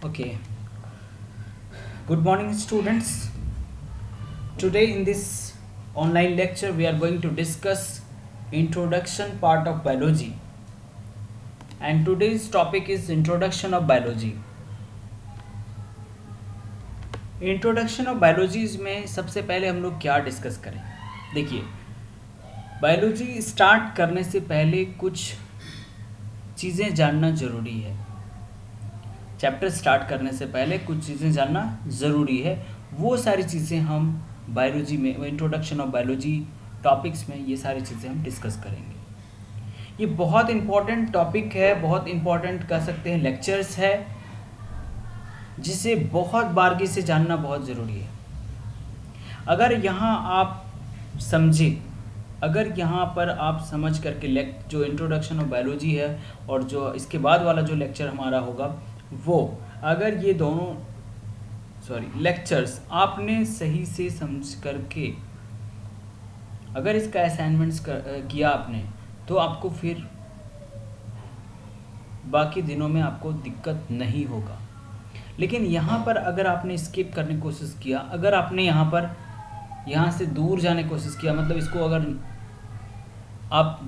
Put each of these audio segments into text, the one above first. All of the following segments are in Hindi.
Okay, good morning, students. Today, in this online lecture, we are going to discuss introduction part of biology, and today's topic is introduction of biology. Introduction of biology में सबसे पहले हम लोग क्या डिस्कस करें? देखिए, बायोलॉजी स्टार्ट करने से पहले कुछ चीज़ें जानना ज़रूरी है। चैप्टर स्टार्ट करने से पहले कुछ चीज़ें जानना ज़रूरी है। वो सारी चीज़ें हम बायोलॉजी में, इंट्रोडक्शन ऑफ बायोलॉजी टॉपिक्स में ये सारी चीज़ें हम डिस्कस करेंगे। ये बहुत इम्पॉर्टेंट टॉपिक है, बहुत इम्पॉर्टेंट कह सकते हैं लेक्चर्स है, जिसे बहुत बारीकी से जानना बहुत ज़रूरी है। अगर यहाँ आप समझे, अगर यहाँ पर आप समझ करके जो इंट्रोडक्शन ऑफ बायोलॉजी है और जो इसके बाद वाला जो लेक्चर हमारा होगा, वो अगर ये दोनों लेक्चर्स आपने सही से समझ करके अगर इसका असाइनमेंट्स किया आपने, तो आपको फिर बाकी दिनों में आपको दिक्कत नहीं होगा। लेकिन यहाँ पर अगर आपने स्किप करने की कोशिश किया, अगर आपने यहाँ से दूर जाने की कोशिश किया, मतलब इसको अगर आप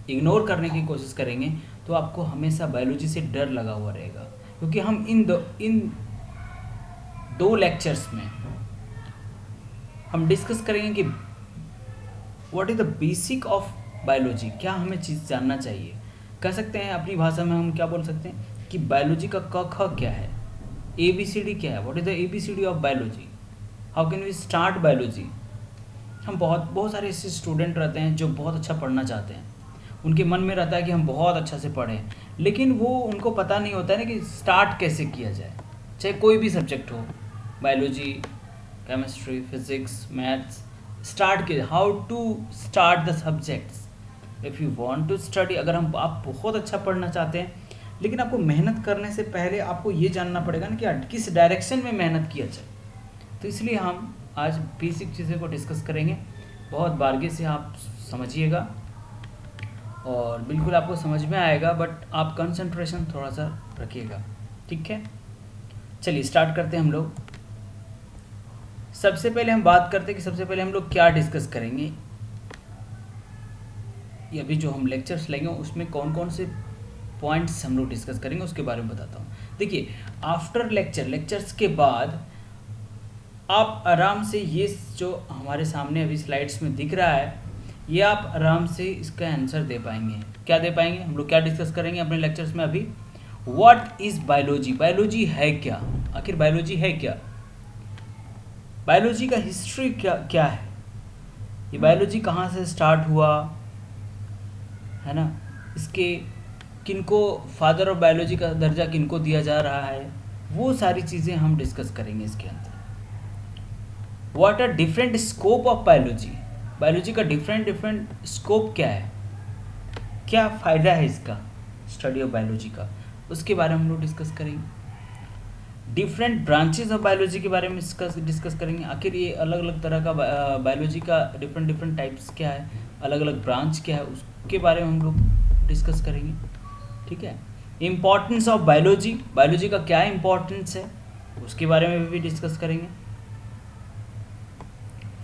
इग्नोर करने की कोशिश करेंगे, तो आपको हमेशा बायोलॉजी से डर लगा हुआ रहेगा। क्योंकि हम इन दो लेक्चर्स में हम डिस्कस करेंगे कि what is the basic of biology, क्या हमें चीज़ जानना चाहिए। कह सकते हैं अपनी भाषा में हम क्या बोल सकते हैं कि बायोलॉजी का क ख क्या है, ABCD क्या है, what is the ABCD of biology, how can we start biology. हम बहुत सारे ऐसे स्टूडेंट रहते हैं जो बहुत अच्छा पढ़ना चाहते हैं, उनके मन में रहता है कि हम बहुत अच्छा से पढ़ें, लेकिन वो उनको पता नहीं होता है ना कि स्टार्ट कैसे किया जाए। चाहे कोई भी सब्जेक्ट हो, biology, chemistry, physics, maths, start के how to start the subjects if you want to study. अगर आप बहुत अच्छा पढ़ना चाहते हैं, लेकिन आपको मेहनत करने से पहले आपको ये जानना पड़ेगा ना कि किस डायरेक्शन में मेहनत किया जाए। तो इसलिए हम आज बेसिक चीज़ें को डिस्कस करेंगे। बहुत बारीकी से आप समझिएगा और बिल्कुल आपको समझ में आएगा, बट आप कंसंट्रेशन थोड़ा सा रखिएगा, ठीक है। चलिए स्टार्ट करते हैं हम लोग। सबसे पहले हम बात करते हैं कि सबसे पहले हम लोग क्या डिस्कस करेंगे। ये अभी जो हम लेक्चर्स लेंगे उसमें कौन कौन से पॉइंट्स हम लोग डिस्कस करेंगे उसके बारे में बताता हूँ। देखिए, आफ्टर लेक्चर्स के बाद आप आराम से ये जो हमारे सामने अभी स्लाइड्स में दिख रहा है, ये आप आराम से इसका आंसर दे पाएंगे। क्या दे पाएंगे? हम लोग क्या डिस्कस करेंगे अपने लेक्चर्स में अभी, व्हाट इज़ बायोलॉजी, बायोलॉजी है क्या, आखिर बायोलॉजी है क्या, बायोलॉजी का हिस्ट्री क्या है, ये बायोलॉजी कहाँ से स्टार्ट हुआ है ना, इसके किनको फादर ऑफ बायोलॉजी का दर्जा किनको दिया जा रहा है, वो सारी चीज़ें हम डिस्कस करेंगे इसके अंदर। What are different scope of biology, biology का डिफरेंट स्कोप क्या है, क्या फ़ायदा है इसका स्टडी ऑफ बायोलॉजी का, उसके बारे में हम लोग डिस्कस करेंगे। डिफरेंट ब्रांचेस ऑफ बायोलॉजी के बारे में डिस्कस करेंगे। आखिर ये अलग अलग तरह का बायोलॉजी का डिफरेंट टाइप्स क्या है, अलग अलग ब्रांच क्या है, उसके बारे में हम लोग डिस्कस करेंगे, ठीक है। इम्पॉर्टेंस ऑफ बायोलॉजी, बायोलॉजी का क्या इम्पोर्टेंस है, उसके बारे में भी डिस्कस करेंगे।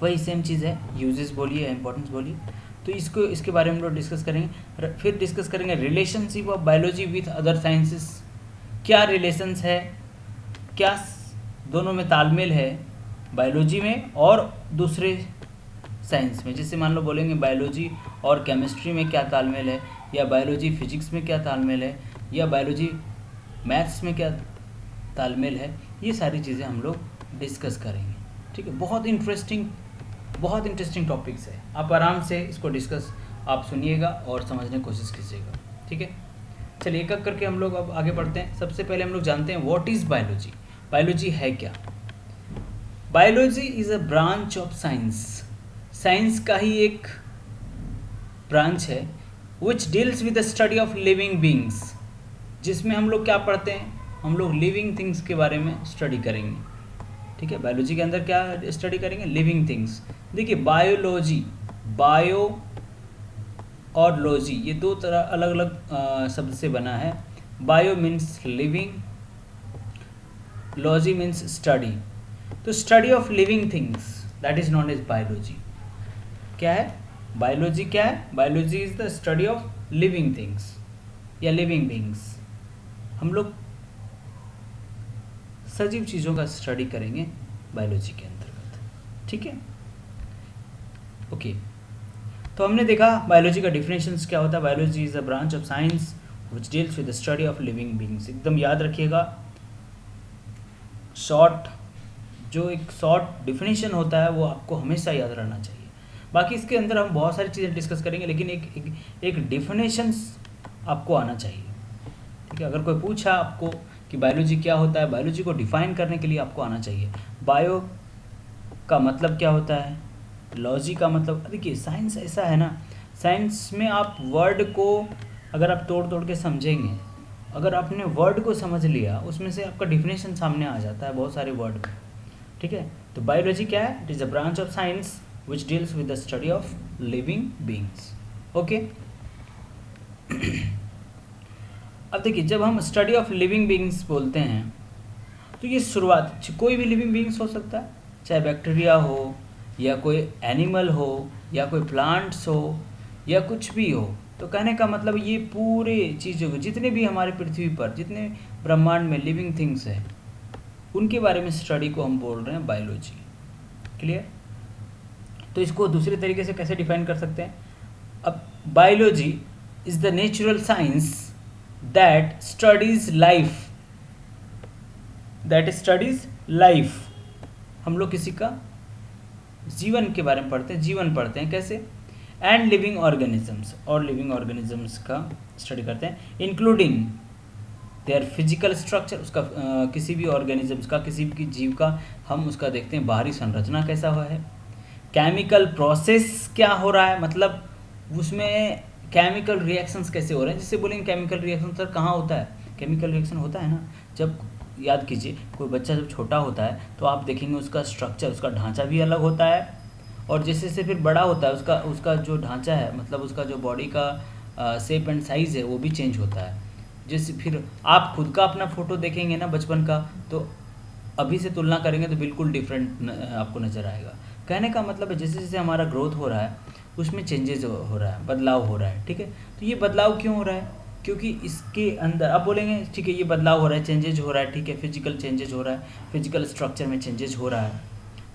वही सेम चीज़ है, यूजेस बोलिए या इम्पोर्टेंस बोलिए, तो इसके बारे में हम लोग डिस्कस करेंगे। फिर डिस्कस करेंगे relationship of biology with other sciences, क्या रिलेशंस है, क्या दोनों में तालमेल है बायोलॉजी में और दूसरे साइंस में। जैसे मान लो बोलेंगे बायोलॉजी और केमिस्ट्री में क्या तालमेल है, या बायोलॉजी फिजिक्स में क्या तालमेल है, या बायोलॉजी मैथ्स में क्या तालमेल है, ये सारी चीज़ें हम लोग डिस्कस करेंगे, ठीक है। बहुत इंटरेस्टिंग टॉपिक्स है, आप आराम से इसको डिस्कस आप सुनिएगा और समझने की कोशिश कीजिएगा, ठीक है। चलिए एक एक करके हम लोग अब आगे बढ़ते हैं। सबसे पहले हम लोग जानते हैं व्हाट इज़ बायोलॉजी, बायोलॉजी है क्या। Biology is a branch of science, science का ही एक ब्रांच है, which deals with the study of living beings, जिसमें हम लोग क्या पढ़ते हैं, हम लोग लिविंग थिंग्स के बारे में स्टडी करेंगे, ठीक है। बायोलॉजी के अंदर क्या स्टडी करेंगे, लिविंग थिंग्स। देखिए बायोलॉजी, बायो और लॉजी, ये दो तरह अलग अलग शब्द से बना है। Bio means living, logy means study. तो study of living things that is known as biology. क्या है बायोलॉजी? क्या है biology? Is the study of living things या लिविंग बीइंग्स। हम लोग सजीव चीज़ों का स्टडी करेंगे बायोलॉजी के अंतर्गत, ठीक है। ओके, तो हमने देखा बायोलॉजी का डिफिनेशंस क्या होता है। Biology is a branch of science which deals with the study of living beings. एकदम याद रखिएगा, जो एक शॉर्ट डिफिनेशन होता है वो आपको हमेशा याद रहना चाहिए। बाकी इसके अंदर हम बहुत सारी चीज़ें डिस्कस करेंगे, लेकिन एक डिफिनेशंस आपको आना चाहिए, ठीक है। अगर कोई पूछा आपको कि बायोलॉजी क्या होता है, बायोलॉजी को डिफाइन करने के लिए आपको आना चाहिए। बायो का मतलब क्या होता है, लॉजी का मतलब, देखिए साइंस ऐसा है ना, साइंस में आप वर्ड को अगर आप तोड़ तोड़ के समझेंगे, अगर आपने वर्ड को समझ लिया, उसमें से आपका डिफिनेशन सामने आ जाता है बहुत सारे वर्ड में, ठीक है। तो बायोलॉजी क्या है? It is a branch of science which deals with the study of living beings. Okay, अब देखिए जब हम स्टडी ऑफ लिविंग बीइंग्स बोलते हैं तो ये शुरुआत कोई भी लिविंग बीइंग्स हो सकता है, चाहे बैक्टीरिया हो या कोई एनिमल हो या कोई प्लांट्स हो या कुछ भी हो। तो कहने का मतलब ये पूरे चीज़ों को, जितने भी हमारे पृथ्वी पर जितने ब्रह्मांड में लिविंग थिंग्स हैं, उनके बारे में स्टडी को हम बोल रहे हैं बायोलॉजी। क्लियर? तो इसको दूसरे तरीके से कैसे डिफाइन कर सकते हैं? अब biology is the natural science that studies life. हम लोग किसी का जीवन के बारे में पढ़ते हैं, जीवन पढ़ते हैं कैसे, एंड लिविंग ऑर्गेनिजम्स, और लिविंग ऑर्गेनिजम्स का स्टडी करते हैं, इंक्लूडिंग देयर फिजिकल स्ट्रक्चर। उसका किसी भी ऑर्गेनिजम्स का, किसी भी जीव का हम उसका देखते हैं बाहरी संरचना कैसा हुआ है, केमिकल प्रोसेस क्या हो रहा है, मतलब उसमें केमिकल रिएक्शंस कैसे हो रहे हैं। जिससे बोलेंगे केमिकल रिएक्शन सर कहाँ होता है, केमिकल रिएक्शन होता है ना, जब याद कीजिए कोई बच्चा जब छोटा होता है तो आप देखेंगे उसका स्ट्रक्चर, उसका ढांचा भी अलग होता है, और जैसे जैसे फिर बड़ा होता है उसका जो ढांचा है, मतलब उसका जो बॉडी का शेप एंड साइज़ है वो भी चेंज होता है। जैसे फिर आप खुद का अपना फ़ोटो देखेंगे ना बचपन का, तो अभी से तुलना करेंगे तो बिल्कुल डिफरेंट आपको नज़र आएगा। कहने का मतलब है जैसे जैसे हमारा ग्रोथ हो रहा है उसमें चेंजेस हो रहा है, बदलाव हो रहा है, ठीक है। तो ये बदलाव क्यों हो रहा है? क्योंकि इसके अंदर आप बोलेंगे ठीक है ये बदलाव हो रहा है, चेंजेज हो रहा है, ठीक है, फिजिकल चेंजेज हो रहा है, फिजिकल स्ट्रक्चर में चेंजेज हो रहा है,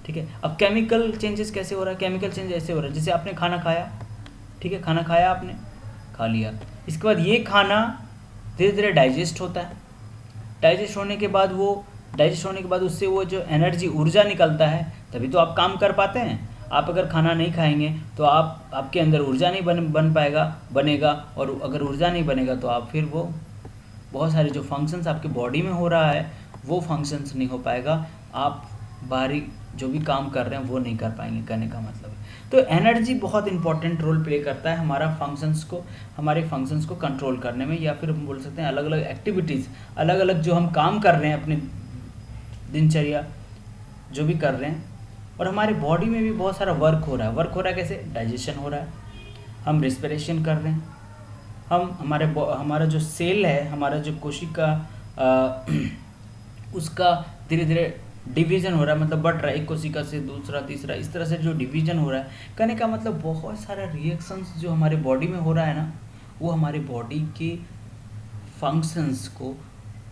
ठीक है। अब केमिकल चेंजेस कैसे हो रहा है? केमिकल चेंज ऐसे हो रहा है जैसे आपने खाना खाया, ठीक है, खाना खाया, आपने खा लिया, इसके बाद ये खाना धीरे धीरे डाइजेस्ट होता है, डाइजेस्ट होने के बाद उससे वो जो एनर्जी ऊर्जा निकलता है, तभी तो आप काम कर पाते हैं। आप अगर खाना नहीं खाएंगे तो आपके अंदर ऊर्जा नहीं बनेगा, और अगर ऊर्जा नहीं बनेगा तो आप फिर वो बहुत सारे जो फंक्शंस आपके बॉडी में हो रहा है वो फंक्शंस नहीं हो पाएगा, आप बाहरी जो भी काम कर रहे हैं वो नहीं कर पाएंगे, कहने का मतलब है। तो एनर्जी बहुत इंपॉर्टेंट रोल प्ले करता है हमारे फंक्शंस को कंट्रोल करने में, या फिर हम बोल सकते हैं अलग अलग एक्टिविटीज़, अलग अलग जो हम काम कर रहे हैं अपने दिनचर्या जो भी कर रहे हैं, और हमारे बॉडी में भी बहुत सारा वर्क हो रहा है कैसे? डाइजेशन हो रहा है, हम रिस्पिरेशन कर रहे हैं, हमारा जो सेल है, हमारा जो कोशिका उसका धीरे धीरे डिवीज़न हो रहा है, मतलब बढ़ रहा है, एक कोशिका से दूसरा तीसरा, इस तरह से जो डिवीज़न हो रहा है। कहने का मतलब बहुत सारा रिएक्शंस जो हमारे बॉडी में हो रहा है ना, वो हमारे बॉडी के फंक्शंस को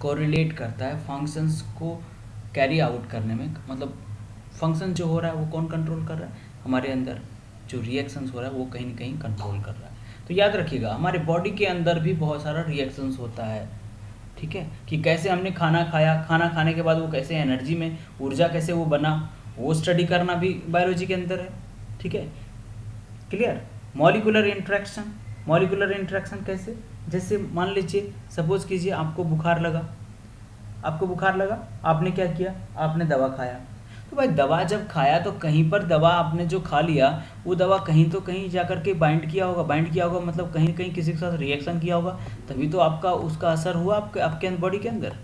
कोरिलेट करता है, फंक्शंस को कैरी आउट करने में, मतलब फंक्शन जो हो रहा है वो कौन कंट्रोल कर रहा है? हमारे अंदर जो रिएक्शंस हो रहा है वो कहीं ना कहीं कंट्रोल कर रहा है। तो याद रखिएगा हमारे बॉडी के अंदर भी बहुत सारा रिएक्शंस होता है, ठीक है, कि कैसे हमने खाना खाया, खाना खाने के बाद वो कैसे एनर्जी में ऊर्जा कैसे वो बना, वो स्टडी करना भी बायोलॉजी के अंदर है, ठीक है। क्लियर? मॉलिक्यूलर इंट्रैक्शन कैसे? जैसे मान लीजिए सपोज कीजिए आपको बुखार लगा, आपने क्या किया? आपने दवा खाया। तो भाई दवा जब खाया तो कहीं पर दवा आपने जो खा लिया वो दवा कहीं तो कहीं जाकर के बाइंड किया होगा, मतलब कहीं कहीं किसी के साथ रिएक्शन किया होगा, तभी तो आपका उसका असर हुआ आपके बॉडी के अंदर।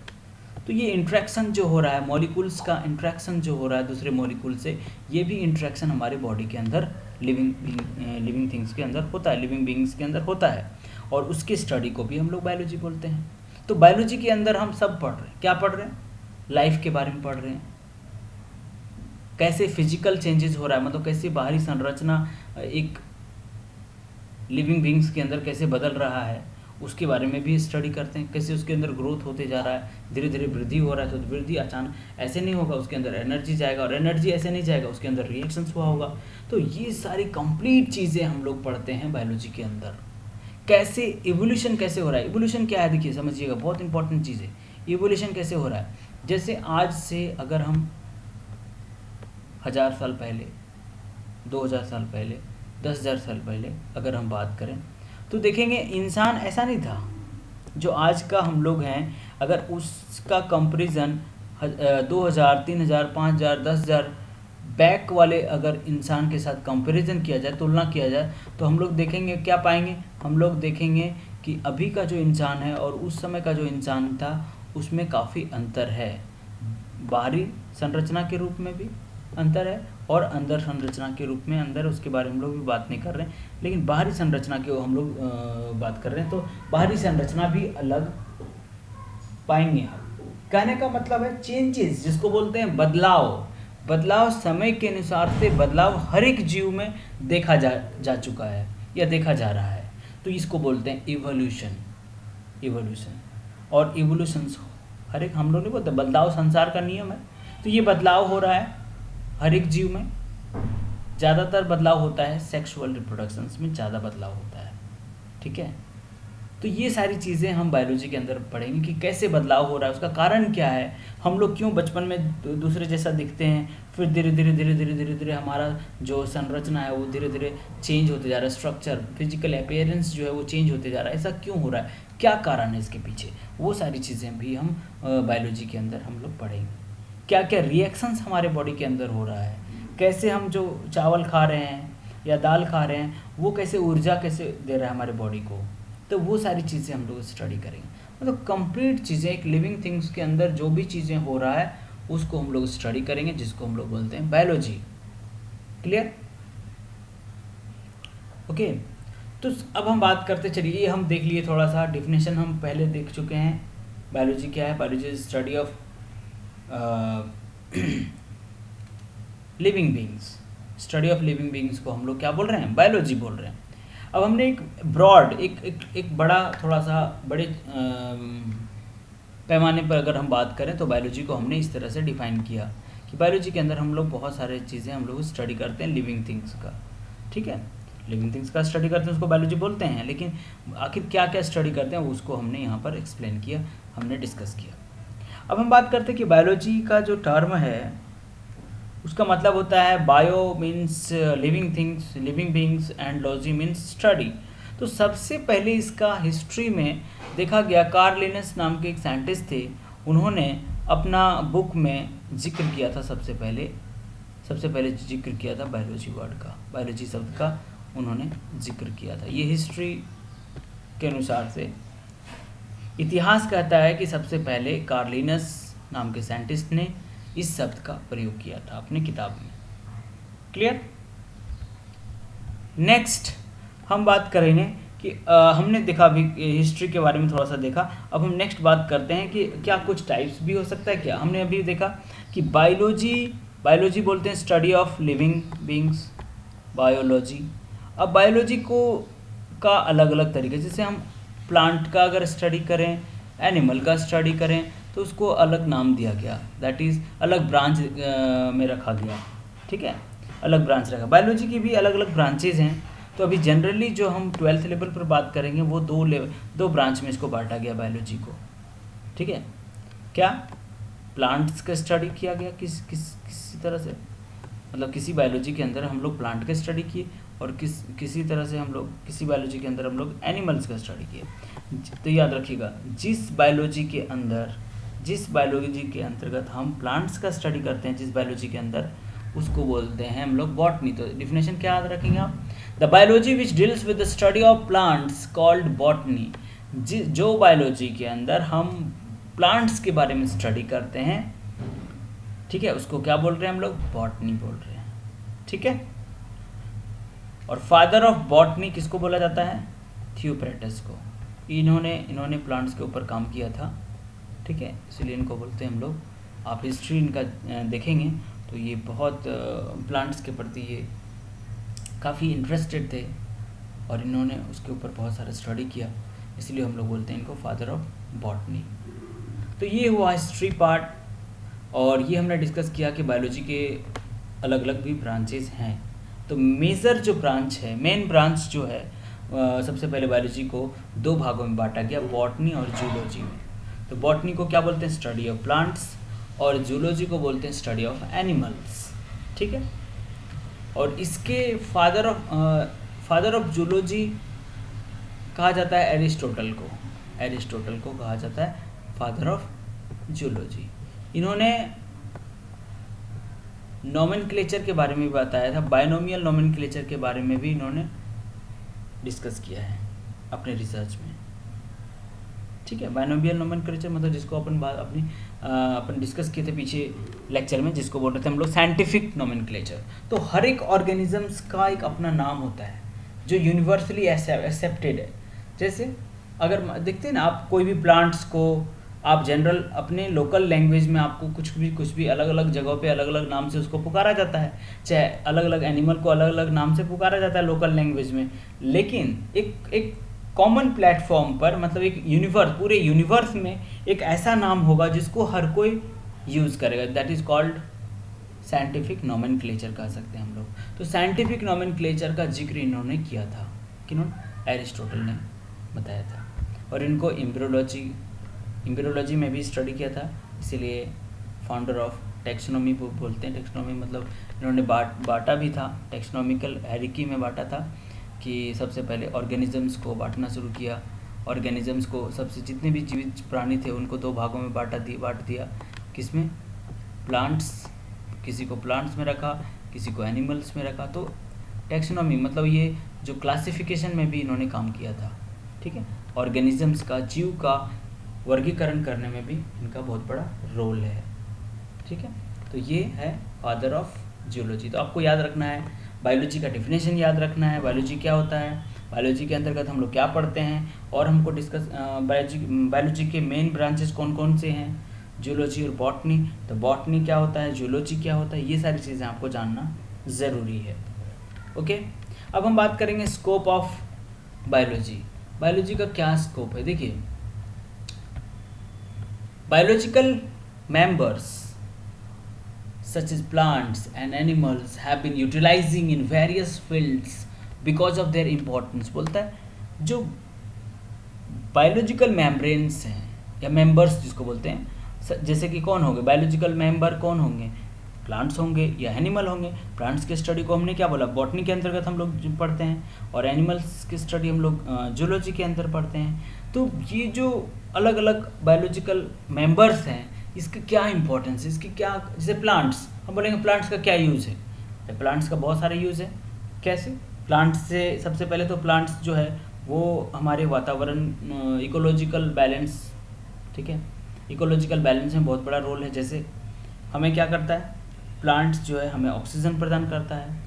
तो ये इंट्रैक्शन जो हो रहा है, मॉलिक्यूल्स का इंट्रैक्शन जो हो रहा है दूसरे मॉलिक्यूल से, ये भी इंट्रैक्शन हमारे बॉडी के अंदर लिविंग थिंग्स के अंदर होता है, लिविंग बीइंग्स के अंदर होता है, और उसकी स्टडी को भी हम लोग बायोलॉजी बोलते हैं। तो बायोलॉजी के अंदर हम सब पढ़ रहे हैं, क्या पढ़ रहे हैं? लाइफ के बारे में पढ़ रहे हैं, कैसे फिजिकल चेंजेस हो रहा है, मतलब कैसे बाहरी संरचना एक लिविंग बीइंग्स के अंदर कैसे बदल रहा है, उसके बारे में भी स्टडी करते हैं। कैसे उसके अंदर ग्रोथ होते जा रहा है, धीरे धीरे वृद्धि हो रहा है, तो वृद्धि अचानक ऐसे नहीं होगा, उसके अंदर एनर्जी जाएगा, और एनर्जी ऐसे नहीं जाएगा, उसके अंदर रिएक्शंस हुआ होगा। तो ये सारी कंप्लीट चीज़ें हम लोग पढ़ते हैं बायोलॉजी के अंदर। कैसे इवोल्यूशन कैसे हो रहा है, इवोल्यूशन क्या है, देखिए समझिएगा, बहुत इंपॉर्टेंट चीज़ है। इवोल्यूशन कैसे हो रहा है, जैसे आज से अगर हम 1000 साल पहले, 2000 साल पहले, 10,000 साल पहले अगर हम बात करें, तो देखेंगे इंसान ऐसा नहीं था जो आज का हम लोग हैं। अगर उसका कंपैरिजन 2000, 3000, 5000, 10,000 बैक वाले अगर इंसान के साथ कंपैरिजन किया जाए, तुलना किया जाए, तो हम लोग देखेंगे, क्या पाएंगे? हम लोग देखेंगे कि अभी का जो इंसान है और उस समय का जो इंसान था, उसमें काफ़ी अंतर है। बाहरी संरचना के रूप में भी अंतर है, और अंदर संरचना के रूप में अंदर, उसके बारे में हम लोग भी बात नहीं कर रहे हैं, लेकिन बाहरी संरचना की हम लोग बात कर रहे हैं। तो बाहरी संरचना भी अलग पाएंगे आप। कहने का मतलब है चेंजेस, जिसको बोलते हैं बदलाव। बदलाव समय के अनुसार से बदलाव हर एक जीव में देखा जा चुका है या देखा जा रहा है, तो इसको बोलते हैं इवोल्यूशन। और इवोल्यूशन हर एक, हम लोग नहीं बोलते, बदलाव संसार का नियम है। तो ये बदलाव हो रहा है हर एक जीव में। ज़्यादातर बदलाव होता है सेक्सुअल रिप्रोडक्शंस में, ज़्यादा बदलाव होता है, ठीक है। तो ये सारी चीज़ें हम बायोलॉजी के अंदर पढ़ेंगे कि कैसे बदलाव हो रहा है, उसका कारण क्या है, हम लोग क्यों बचपन में दूसरे जैसा दिखते हैं, फिर धीरे धीरे हमारा जो संरचना है वो धीरे धीरे चेंज होते जा रहा है, स्ट्रक्चर, फिजिकल अपीयरेंस जो है वो चेंज होते जा रहा है। ऐसा क्यों हो रहा है, क्या कारण है इसके पीछे, वो सारी चीज़ें भी हम बायोलॉजी के अंदर हम लोग पढ़ेंगे। क्या क्या रिएक्शंस हमारे बॉडी के अंदर हो रहा है, कैसे हम जो चावल खा रहे हैं या दाल खा रहे हैं, वो कैसे ऊर्जा कैसे दे रहा है हमारे बॉडी को, तो वो सारी चीज़ें हम लोग स्टडी करेंगे। मतलब कंप्लीट चीज़ें, एक लिविंग थिंग्स के अंदर जो भी चीज़ें हो रहा है उसको हम लोग स्टडी करेंगे, जिसको हम लोग बोलते हैं बायोलॉजी। क्लियर? ओके, तो अब हम बात करते चलिए, हम देख लिए थोड़ा सा डिफिनेशन हम पहले देख चुके हैं। बायोलॉजी क्या है? Biology is study of living beings. Study of living beings को हम लोग क्या बोल रहे हैं? बायोलॉजी बोल रहे हैं। अब हमने एक ब्रॉड, एक बड़ा, थोड़ा सा बड़े पैमाने पर अगर हम बात करें तो बायोलॉजी को हमने इस तरह से डिफाइन किया कि बायोलॉजी के अंदर हम लोग बहुत सारे चीज़ें हम लोग स्टडी करते हैं लिविंग थिंग्स का, ठीक है। लिविंग थिंग्स का स्टडी करते हैं, उसको बायोलॉजी बोलते हैं, लेकिन आखिर क्या क्या स्टडी करते हैं उसको हमने यहाँ पर एक्सप्लेन किया, हमने डिस्कस किया। अब हम बात करते हैं कि बायोलॉजी का जो टर्म है उसका मतलब होता है bio means living things, living beings, and logy means study. तो सबसे पहले इसका हिस्ट्री में देखा गया, कार्ल लिनस नाम के एक साइंटिस्ट थे, उन्होंने अपना बुक में जिक्र किया था, सबसे पहले जिक्र किया था बायोलॉजी वर्ड का, बायोलॉजी शब्द का उन्होंने जिक्र किया था। ये हिस्ट्री के अनुसार से इतिहास कहता है कि सबसे पहले कार्ल लिनस नाम के साइंटिस्ट ने इस शब्द का प्रयोग किया था अपनी किताब में। क्लियर? नेक्स्ट हम बात करेंगे कि हमने देखा अभी हिस्ट्री के बारे में थोड़ा सा देखा, अब हम नेक्स्ट बात करते हैं कि क्या कुछ टाइप्स भी हो सकता है क्या। हमने अभी देखा कि बायोलॉजी बोलते हैं study of living beings, biology. अब बायोलॉजी को का अलग अलग तरीके, जैसे हम प्लांट का अगर स्टडी करें, एनिमल का स्टडी करें, तो उसको अलग नाम दिया गया, दैट इज़ अलग ब्रांच में रखा गया, ठीक है, अलग ब्रांच रखा। बायोलॉजी की भी अलग अलग ब्रांचेज हैं। तो अभी जनरली जो हम 12th लेवल पर बात करेंगे वो दो ब्रांच में इसको बांटा गया बायोलॉजी को, ठीक है। क्या? प्लांट्स का स्टडी किया गया किसी तरह से, मतलब किसी बायोलॉजी के अंदर हम लोग प्लांट का स्टडी किए, और किसी तरह से हम लोग किसी बायोलॉजी के अंदर हम लोग एनिमल्स का स्टडी किए। तो याद रखिएगा, जिस बायोलॉजी के अंतर्गत हम प्लांट्स का स्टडी करते हैं, जिस बायोलॉजी के अंदर, उसको बोलते हैं हम लोग बॉटनी। तो डिफिनेशन क्या याद रखेंगे आप? The biology which deals with the study of plants called botany. जो बायोलॉजी के अंदर हम प्लांट्स के बारे में स्टडी करते हैं, ठीक है, उसको क्या बोल रहे हैं हम लोग? बॉटनी बोल रहे हैं, ठीक है। और फादर ऑफ बॉटनी किसको बोला जाता है? थियोफ्रेटस को। इन्होंने प्लांट्स के ऊपर काम किया था, ठीक है, इसलिए इनको बोलते हैं हम लोग। आप हिस्ट्री इनका देखेंगे तो ये बहुत प्लांट्स के प्रति ये काफ़ी इंटरेस्टेड थे और इन्होंने उसके ऊपर बहुत सारा स्टडी किया, इसलिए हम लोग बोलते हैं इनको फादर ऑफ बॉटनी। तो ये हुआ हिस्ट्री पार्ट, और ये हमने डिस्कस किया कि बायोलॉजी के अलग अलग भी ब्रांचेस हैं। तो मेजर जो ब्रांच है, मेन ब्रांच जो है, सबसे पहले बायोलॉजी को दो भागों में बांटा गया, बॉटनी और जूलॉजी में। तो बॉटनी को क्या बोलते हैं? स्टडी ऑफ प्लांट्स, और जूलॉजी को बोलते हैं स्टडी ऑफ एनिमल्स, ठीक है। और इसके फादर ऑफ जूलॉजी कहा जाता है एरिस्टोटल को कहा जाता है फादर ऑफ जूलॉजी। इन्होंने नोमेनक्लेचर के बारे में भी बताया था, बायनोमियल नोमेनक्लेचर के बारे में भी इन्होंने डिस्कस किया है अपने रिसर्च में, ठीक है। बायनोमियल नोमेनक्लेचर मतलब जिसको अपन डिस्कस किए थे पीछे लेक्चर में, जिसको बोल रहे थे हम लोग साइंटिफिक नोमेनक्लेचर। तो हर एक ऑर्गेनिजम्स का एक अपना नाम होता है जो यूनिवर्सली एक्सेप्टेड है। जैसे अगर देखते हैं ना, आप कोई भी प्लांट्स को आप जनरल अपने लोकल लैंग्वेज में आपको कुछ भी अलग अलग जगहों पे अलग अलग नाम से उसको पुकारा जाता है, चाहे अलग अलग एनिमल को अलग अलग नाम से पुकारा जाता है लोकल लैंग्वेज में, लेकिन एक कॉमन प्लेटफॉर्म पर, मतलब एक पूरे यूनिवर्स में एक ऐसा नाम होगा जिसको हर कोई यूज़ करेगा, that is called scientific nomenclature कह सकते हैं हम लोग। तो साइंटिफिक नोमेनक्लेचर का जिक्र इन्होंने किया था, किन्होंने? एरिस्टोटल ने बताया था। और इनको एम्ब्रियोलॉजी में भी स्टडी किया था, इसीलिए फाउंडर ऑफ टेक्सोनॉमी बोलते हैं। टेक्सोनॉमी मतलब इन्होंने बांटा भी था, टेक्सोनॉमिकल हायरार्की में बांटा था कि सबसे पहले ऑर्गेनिजम्स को बांटना शुरू किया। ऑर्गेनिजम्स को सबसे जितने भी जीवित प्राणी थे उनको दो भागों में बांट दिया। किसमें? प्लांट्स, किसी को प्लांट्स में रखा, किसी को एनिमल्स में रखा। तो टेक्सोनॉमी मतलब ये जो क्लासिफिकेशन में भी इन्होंने काम किया था, ठीक है। ऑर्गेनिजम्स का, जीव का वर्गीकरण करने में भी इनका बहुत बड़ा रोल है, ठीक है। तो ये है फादर ऑफ जियोलॉजी। तो आपको याद रखना है, बायोलॉजी का डेफिनेशन याद रखना है, बायोलॉजी क्या होता है, बायोलॉजी के अंतर्गत हम लोग क्या पढ़ते हैं, और हमको डिस्कस बायोलॉजी के मेन ब्रांचेस कौन कौन से हैं, जियोलॉजी और बॉटनी। तो बॉटनी क्या होता है, जियोलॉजी क्या होता है, ये सारी चीज़ें आपको जानना ज़रूरी है, ओके। अब हम बात करेंगे स्कोप ऑफ बायोलॉजी। बायोलॉजी का क्या स्कोप है? देखिए, biological members such as plants and animals have been utilizing in various fields because of their importance। बोलता है जो बायोलॉजिकल मेम्ब्रेन्स हैं या मेंबर्स जिसको बोलते हैं, जैसे कि कौन होंगे बायोलॉजिकल मेंबर, कौन होंगे? प्लांट्स होंगे या एनिमल होंगे। प्लांट्स की स्टडी को हमने क्या बोला, बॉटनी के अंतर्गत हम लोग पढ़ते हैं, और एनिमल्स की स्टडी हम लोग जूलॉजी के अंदर पढ़ते हैं। तो ये जो अलग अलग बायोलॉजिकल मेंबर्स हैं, इसका क्या इंपॉर्टेंस है, इसकी क्या, जैसे प्लांट्स, हम बोलेंगे प्लांट्स का क्या यूज़ है? प्लांट्स का बहुत सारे यूज़ है। कैसे? प्लांट्स से सबसे पहले तो प्लांट्स जो है वो हमारे वातावरण, इकोलॉजिकल बैलेंस, ठीक है, इकोलॉजिकल बैलेंस में बहुत बड़ा रोल है। जैसे हमें क्या करता है, प्लांट्स जो है हमें ऑक्सीजन प्रदान करता है,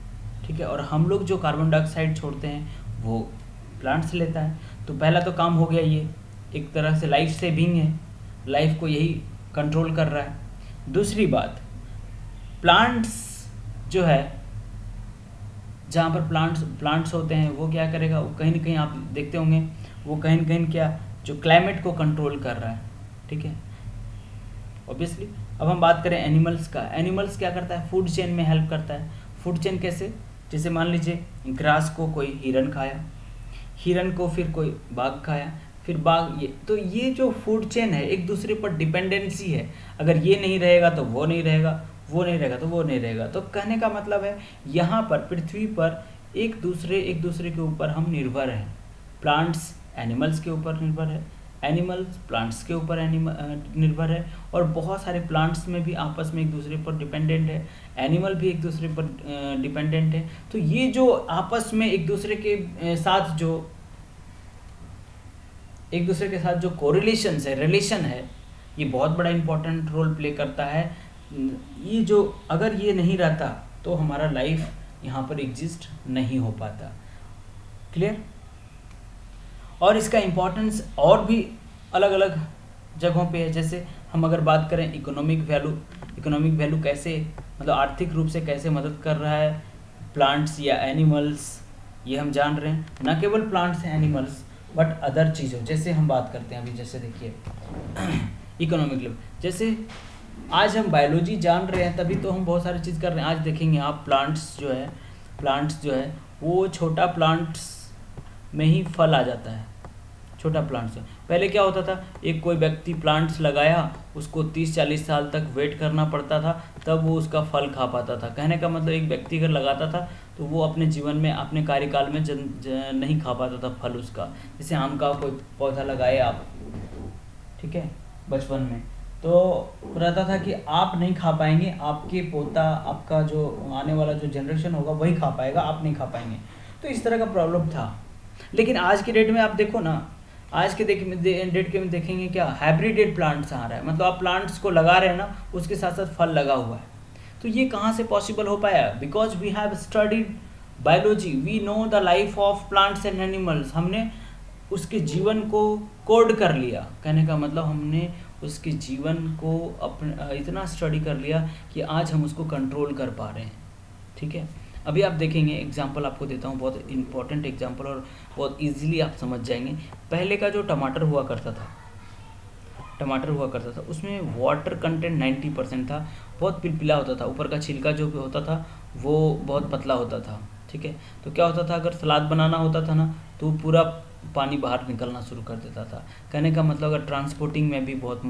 ठीक है, और हम लोग जो कार्बन डाइऑक्साइड छोड़ते हैं वो प्लांट्स लेता है। तो पहला तो काम हो गया, ये एक तरह से लाइफ सेविंग है, लाइफ को यही कंट्रोल कर रहा है। दूसरी बात, प्लांट्स जो है, जहाँ पर प्लांट्स होते हैं वो क्या करेगा, वो कहीं ना कहीं आप देखते होंगे, वो कहीं ना कहीं क्या, जो क्लाइमेट को कंट्रोल कर रहा है, ठीक है, ऑब्वियसली। अब हम बात करें एनिमल्स का, एनिमल्स क्या करता है, फूड चेन में हेल्प करता है। फूड चेन कैसे? जैसे मान लीजिए ग्रास को कोई हिरन खाया, हिरन को फिर कोई बाघ खाया, फिर बाघ, ये जो फूड चेन है एक दूसरे पर डिपेंडेंसी है। अगर ये नहीं रहेगा तो वो नहीं रहेगा, वो नहीं रहेगा तो वो नहीं रहेगा। तो कहने का मतलब है यहाँ पर पृथ्वी पर एक दूसरे के ऊपर हम निर्भर हैं। प्लांट्स एनिमल्स के ऊपर निर्भर है, एनिमल्स प्लांट्स के ऊपर निर्भर है, और बहुत सारे प्लांट्स में भी आपस में एक दूसरे पर डिपेंडेंट है, एनिमल भी एक दूसरे पर डिपेंडेंट है। तो ये जो आपस में एक दूसरे के साथ जो कोरिलेशन है, रिलेशन है, ये बहुत बड़ा इंपॉर्टेंट रोल प्ले करता है। ये जो अगर ये नहीं रहता तो हमारा लाइफ यहाँ पर एग्जिस्ट नहीं हो पाता। क्लियर? और इसका इम्पोर्टेंस और भी अलग अलग जगहों पे है। जैसे हम अगर बात करें इकोनॉमिक वैल्यू कैसे, मतलब आर्थिक रूप से कैसे मदद कर रहा है प्लांट्स या एनिमल्स, ये हम जान रहे हैं। न केवल प्लांट्स एनिमल्स बट अदर चीज़ों, जैसे हम बात करते हैं अभी, जैसे देखिए इकोनॉमिक लेवल, जैसे आज हम बायोलॉजी जान रहे हैं तभी तो हम बहुत सारी चीज़ कर रहे हैं। आज देखेंगे आप प्लांट्स जो है वो छोटा प्लांट्स में ही फल आ जाता है, छोटा प्लांट्स है। पहले क्या होता था, एक कोई व्यक्ति प्लांट्स लगाया, उसको 30-40 साल तक वेट करना पड़ता था, तब वो उसका फल खा पाता था। कहने का मतलब एक व्यक्ति अगर लगाता था तो वो अपने जीवन में, अपने कार्यकाल में नहीं खा पाता था फल उसका। जैसे आम का कोई पौधा लगाए आप, ठीक है, बचपन में तो रहता था कि आप नहीं खा पाएंगे, आपके पोता, आपका जो आने वाला जो जनरेशन होगा वही खा पाएगा, आप नहीं खा पाएंगे। तो इस तरह का प्रॉब्लम था। लेकिन आज के डेट में आप देखो ना, आज के डेट के में देखेंगे क्या, हाइब्रिडेड प्लांट्स आ रहा है। मतलब आप प्लांट्स को लगा रहे हैं ना, उसके साथ साथ फल लगा हुआ है। तो ये कहाँ से पॉसिबल हो पाया? Because we have studied biology, we know the life of plants and animals. हमने उसके जीवन को कोड कर लिया। कहने का मतलब हमने उसके जीवन को इतना स्टडी कर लिया कि आज हम उसको कंट्रोल कर पा रहे हैं। ठीक है, अभी आप देखेंगे, एग्जांपल आपको देता हूँ, बहुत इंपॉर्टेंट एग्जांपल और बहुत इजीली आप समझ जाएंगे। पहले का जो टमाटर हुआ करता था, उसमें वाटर कंटेंट 90% था, बहुत पिलपिला होता था, ऊपर का छिलका जो भी होता था वो बहुत पतला होता था। ठीक है, तो क्या होता था, अगर सलाद बनाना होता था ना तो पूरा पानी बाहर निकलना शुरू कर देता था। कहने का मतलब अगर ट्रांसपोर्टिंग में भी बहुत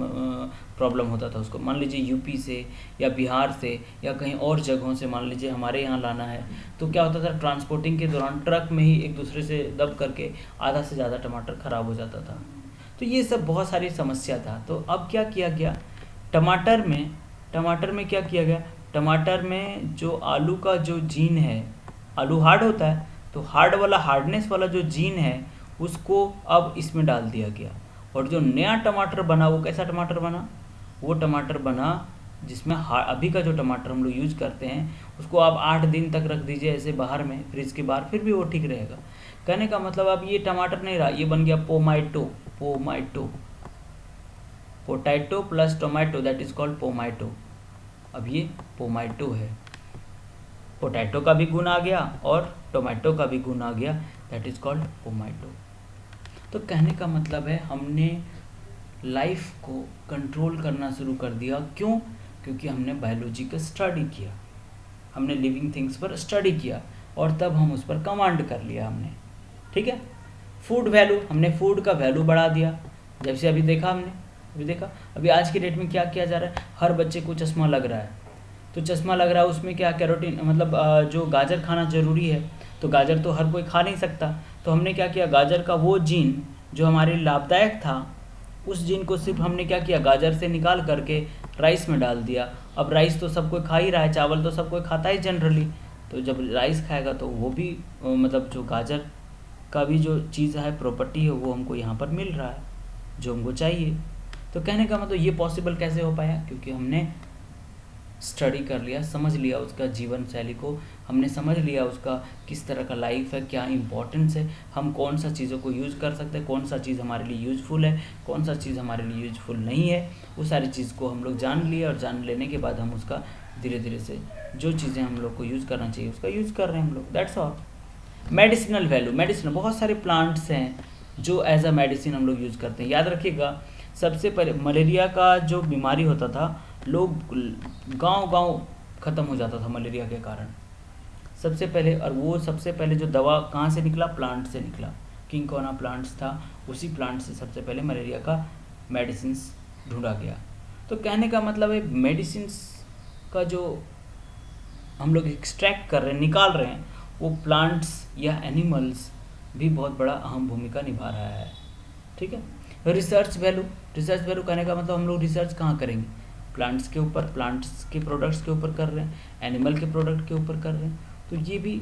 प्रॉब्लम होता था उसको। मान लीजिए यूपी से या बिहार से या कहीं और जगहों से मान लीजिए हमारे यहाँ लाना है, तो क्या होता था, ट्रांसपोर्टिंग के दौरान ट्रक में ही एक दूसरे से दब करके आधा से ज़्यादा टमाटर ख़राब हो जाता था। तो ये सब बहुत सारी समस्या था। तो अब क्या किया गया, टमाटर में क्या किया गया, टमाटर में जो आलू का जो जीन है, आलू हार्ड होता है, तो हार्डनेस वाला जो जीन है उसको अब इसमें डाल दिया गया। और जो नया टमाटर बना वो कैसा टमाटर बना, वो टमाटर बना जिसमें अभी का जो टमाटर हम लोग यूज करते हैं उसको आप 8 दिन तक रख दीजिए ऐसे बाहर में, फ्रिज के बाहर, फिर भी वो ठीक रहेगा। कहने का मतलब अब ये टमाटर नहीं रहा, ये बन गया potato plus tomato, that is called pomato. अब ये पोमैटो है, पोटैटो का भी गुण आ गया और टोमेटो का भी गुण आ गया, दैट इज कॉल्ड पोमैटो। तो कहने का मतलब है हमने लाइफ को कंट्रोल करना शुरू कर दिया। क्यों? क्योंकि हमने बायोलॉजी का स्टडी किया, हमने लिविंग थिंग्स पर स्टडी किया और तब हम उस पर कमांड कर लिया हमने। ठीक है, फूड वैल्यू, हमने फूड का वैल्यू बढ़ा दिया। जब से अभी देखा अभी आज की डेट में क्या किया जा रहा है, हर बच्चे को चश्मा लग रहा है। तो चश्मा लग रहा है, उसमें क्या, कैरोटीन, मतलब जो गाजर खाना ज़रूरी है, तो गाजर तो हर कोई खा नहीं सकता। तो हमने क्या किया, गाजर का वो जीन जो हमारे लिए लाभदायक था, उस जीन को सिर्फ हमने क्या किया, गाजर से निकाल करके राइस में डाल दिया। अब राइस तो सब कोई खा ही रहा है, चावल तो सब कोई खाता है जनरली, तो जब राइस खाएगा तो वो भी मतलब जो गाजर का भी जो चीज़ है, प्रॉपर्टी है, वो हमको यहाँ पर मिल रहा है जो हमको चाहिए। तो कहने का मतलब ये पॉसिबल कैसे हो पाया, क्योंकि हमने स्टडी कर लिया, समझ लिया उसका जीवन शैली को, हमने समझ लिया उसका किस तरह का लाइफ है, क्या इंपॉर्टेंस है, हम कौन सा चीज़ों को यूज़ कर सकते हैं, कौन सा चीज़ हमारे लिए यूज़फुल है, कौन सा चीज़ हमारे लिए यूज़फुल नहीं है। वो सारी चीज़ को हम लोग जान लिए और जान लेने के बाद हम उसका धीरे धीरे से जो चीज़ें हम लोग को यूज़ करना चाहिए उसका यूज़ कर रहे हैं हम लोग, that's all. Medicinal value, medicine, बहुत सारे प्लांट्स हैं जो एज अ मेडिसिन हम लोग यूज़ करते हैं। याद रखिएगा, सबसे पहले मलेरिया का जो बीमारी होता था, लोग गांव ख़त्म हो जाता था मलेरिया के कारण सबसे पहले। और वो सबसे पहले जो दवा कहाँ से निकला, प्लांट से निकला। किंगकोना प्लांट्स था, उसी प्लांट से सबसे पहले मलेरिया का मेडिसिन ढूंढा गया। तो कहने का मतलब है मेडिसिन का जो हम लोग एक्सट्रैक्ट कर रहे हैं, निकाल रहे हैं, वो प्लांट्स या एनिमल्स भी बहुत बड़ा अहम भूमिका निभा रहा है। ठीक है, रिसर्च वैल्यू कहने का मतलब हम लोग रिसर्च कहाँ करेंगे, प्लांट्स के ऊपर, प्लांट्स के प्रोडक्ट्स के ऊपर कर रहे हैं, एनिमल के प्रोडक्ट के ऊपर कर रहे हैं। तो ये भी,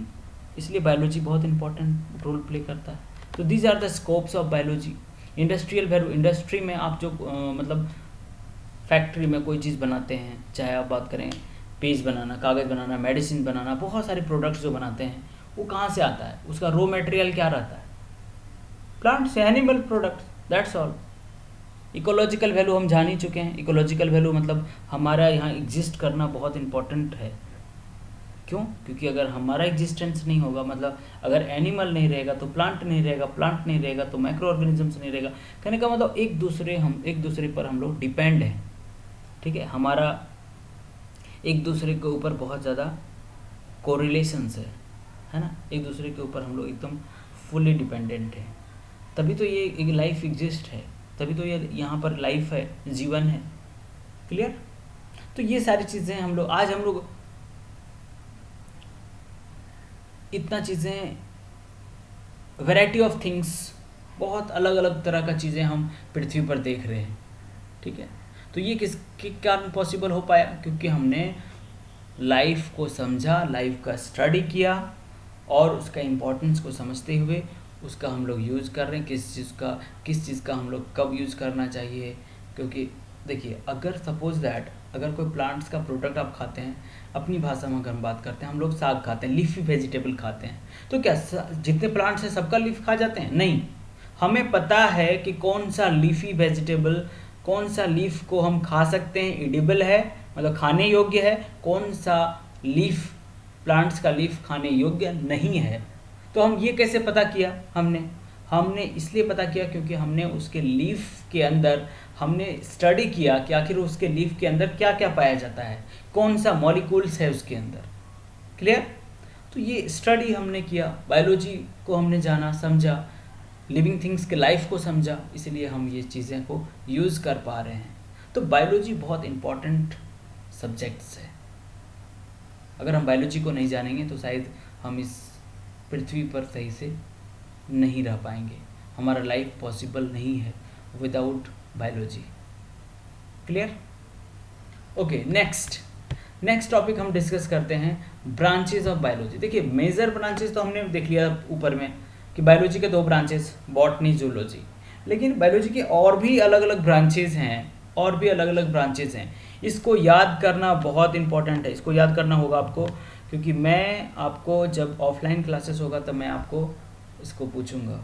इसलिए बायोलॉजी बहुत इंपॉर्टेंट रोल प्ले करता है। तो these are the scopes of biology. Industrial value, industry में आप जो मतलब फैक्ट्री में कोई चीज़ बनाते हैं, चाहे आप बात करें पेज बनाना, कागज़ बनाना, मेडिसिन बनाना, बहुत सारे प्रोडक्ट्स जो बनाते हैं वो कहाँ से आता है, उसका रॉ मटेरियल क्या रहता है, प्लांट से, animal products, that's all. Ecological value हम जान ही चुके हैं। इकोलॉजिकल वैल्यू मतलब हमारा यहाँ एग्जिस्ट करना बहुत इंपॉर्टेंट है। क्यों? क्योंकि अगर हमारा एग्जिस्टेंस नहीं होगा, मतलब अगर एनिमल नहीं रहेगा तो प्लांट नहीं रहेगा, प्लांट नहीं रहेगा तो माइक्रो ऑर्गेनिजम्स नहीं रहेगा। कहने का मतलब हम एक दूसरे पर हम लोग डिपेंड हैं, ठीक है। हमारा एक दूसरे के ऊपर बहुत ज़्यादा कोरिलेशंस है ना, एक दूसरे के ऊपर हम लोग एकदम फुली डिपेंडेंट हैं। तभी तो ये एक लाइफ एग्जिस्ट है, तभी तो ये यहाँ पर लाइफ है, जीवन है। क्लियर? तो ये सारी चीज़ें हम लोग आज इतना चीज़ें, वैरायटी ऑफ थिंग्स, बहुत अलग अलग तरह का चीज़ें हम पृथ्वी पर देख रहे हैं, ठीक है। तो ये किसके कारण पॉसिबल हो पाया? क्योंकि हमने लाइफ को समझा, लाइफ का स्टडी किया और उसका इम्पोर्टेंस को समझते हुए उसका हम लोग यूज़ कर रहे हैं। किस चीज़ का हम लोग कब यूज़ करना चाहिए। क्योंकि देखिए, अगर सपोज दैट अगर कोई प्लांट्स का प्रोडक्ट आप खाते हैं, अपनी भाषा में अगर हम बात करते हैं, हम लोग साग खाते हैं, लीफी वेजिटेबल खाते हैं, तो क्या जितने प्लांट्स हैं सबका लीफ खा जाते हैं? नहीं। हमें पता है कि कौन सा लीफी वेजिटेबल, कौन सा लीफ को हम खा सकते हैं, एडिबल है, मतलब खाने योग्य है, कौन सा लीफ, प्लांट्स का लीफ खाने योग्य नहीं है। तो हम ये कैसे पता किया? हमने इसलिए पता किया क्योंकि हमने उसके लीफ के अंदर हमने स्टडी किया कि आखिर उसके लीफ के अंदर क्या क्या पाया जाता है, कौन सा मॉलिक्यूल्स है उसके अंदर। क्लियर? तो ये स्टडी हमने किया, बायोलॉजी को हमने जाना, समझा, लिविंग थिंग्स के लाइफ को समझा, इसलिए हम ये चीज़ें को यूज़ कर पा रहे हैं। तो बायोलॉजी बहुत इम्पॉर्टेंट सब्जेक्ट्स है। अगर हम बायोलॉजी को नहीं जानेंगे तो शायद हम इस पृथ्वी पर सही से नहीं रह पाएंगे, हमारा लाइफ पॉसिबल नहीं है without biology. Clear? Okay, next topic हम डिस्कस करते हैं ब्रांचेस ऑफ बायोलॉजी। देखिए, मेजर ब्रांचेस तो हमने देख लिया ऊपर में कि बायोलॉजी के 2 ब्रांचेस, बॉटनी, जूलॉजी। लेकिन बायोलॉजी के और भी अलग अलग ब्रांचेस हैं, इसको याद करना बहुत इंपॉर्टेंट है। इसको याद करना होगा आपको, क्योंकि मैं आपको जब ऑफलाइन क्लासेस होगा तब मैं आपको इसको पूछूंगा,